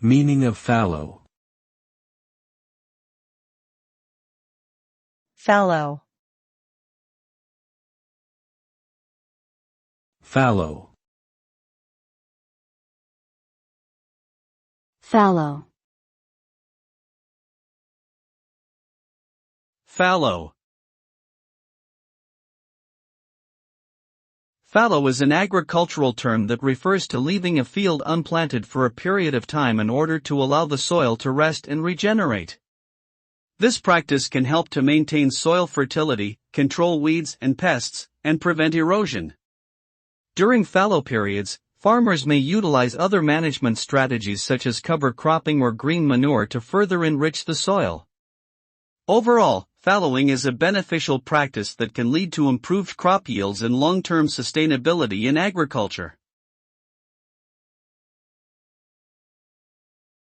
Meaning of fallow. Fallow. Fallow. Fallow. Fallow. Fallow is an agricultural term that refers to leaving a field unplanted for a period of time in order to allow the soil to rest and regenerate. This practice can help to maintain soil fertility, control weeds and pests, and prevent erosion. During fallow periods, farmers may utilize other management strategies such as cover cropping or green manure to further enrich the soil. Overall, fallowing is a beneficial practice that can lead to improved crop yields and long-term sustainability in agriculture.